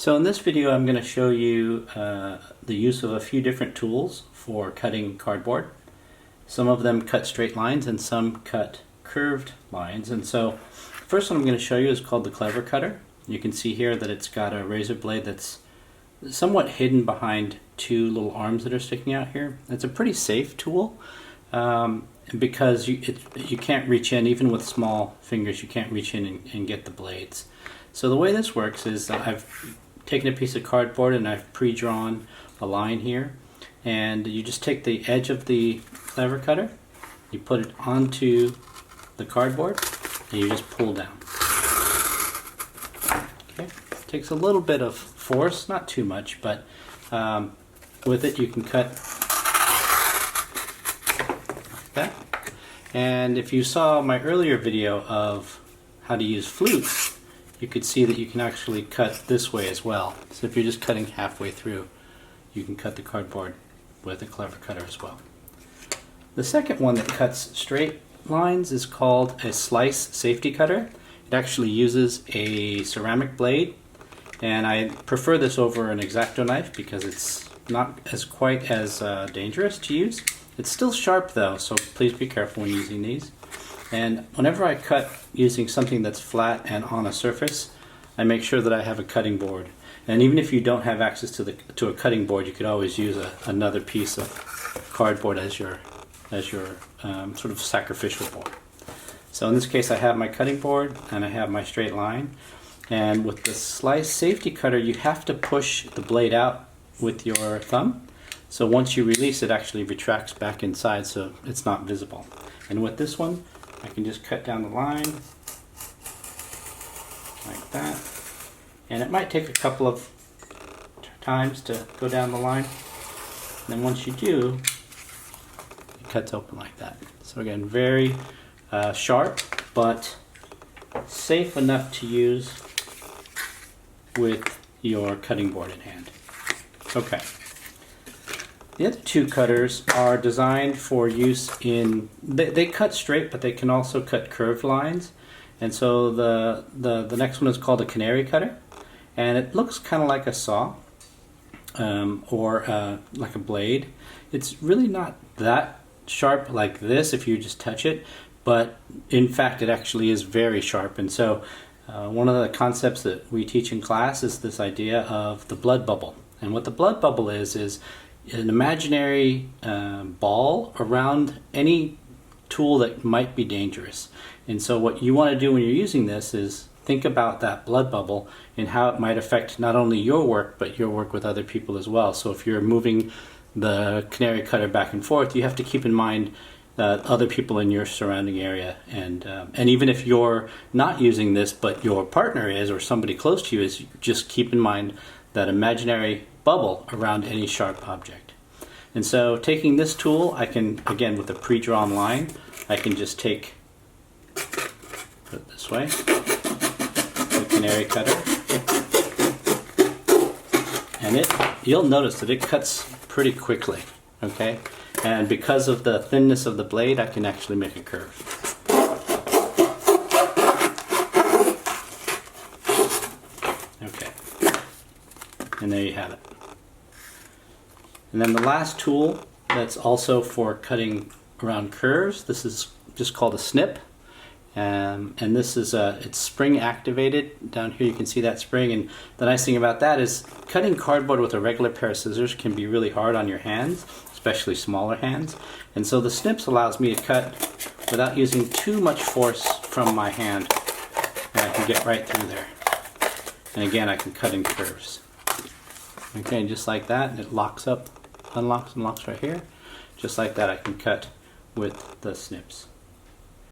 So in this video I'm going to show you the use of a few different tools for cutting cardboard. Some of them cut straight lines and some cut curved lines. And so the first one I'm going to show you is called the clever cutter. You can see here that it's got a razor blade that's somewhat hidden behind two little arms that are sticking out here. It's a pretty safe tool because you can't reach in, even with small fingers, you can't reach in and get the blades. So the way this works is I've taken a piece of cardboard and I've pre-drawn a line here, and you just take the edge of the clever cutter, you put it onto the cardboard, and you just pull down. Okay, it takes a little bit of force, not too much, but with it you can cut like that. And if you saw my earlier video of how to use flutes, you could see that you can actually cut this way as well. So if you're just cutting halfway through, you can cut the cardboard with a clever cutter as well. The second one that cuts straight lines is called a slice safety cutter. It actually uses a ceramic blade, and I prefer this over an X-Acto knife because it's not quite as dangerous to use. It's still sharp though, so please be careful when using these. And whenever I cut using something that's flat and on a surface, I make sure that I have a cutting board. And even if you don't have access to a cutting board, you could always use another piece of cardboard as your sort of sacrificial board. So in this case, I have my cutting board and I have my straight line. And with the slice safety cutter, you have to push the blade out with your thumb. So once you release, it actually retracts back inside, so it's not visible. And with this one, I can just cut down the line like that, and it might take a couple of times to go down the line, and then once you do, it cuts open like that. So again, very sharp, but safe enough to use with your cutting board in hand. Okay. The other two cutters are designed for use in, they cut straight, but they can also cut curved lines. And so the next one is called a canary cutter, and it looks kind of like a saw or like a blade. It's really not that sharp like this if you just touch it, but in fact it actually is very sharp. And so one of the concepts that we teach in class is this idea of the blood bubble. And what the blood bubble is an imaginary ball around any tool that might be dangerous. And so what you want to do when you're using this is think about that blood bubble and how it might affect not only your work, but your work with other people as well. So if you're moving the canary cutter back and forth, you have to keep in mind other people in your surrounding area. And even if you're not using this, but your partner is, or somebody close to you is, just keep in mind that imaginary bubble around any sharp object. And so taking this tool, I can, again with a pre-drawn line, I can just put it this way, the canary cutter, and you'll notice that it cuts pretty quickly, okay? And because of the thinness of the blade, I can actually make a curve. Okay, and there you have it. And then the last tool that's also for cutting around curves, this is just called a snip. And this is it's spring activated. Down here you can see that spring, and the nice thing about that is cutting cardboard with a regular pair of scissors can be really hard on your hands, especially smaller hands. And so the snips allows me to cut without using too much force from my hand, and I can get right through there. And again, I can cut in curves. Okay, just like that, it locks up, unlocks and locks right here. Just like that, I can cut with the snips.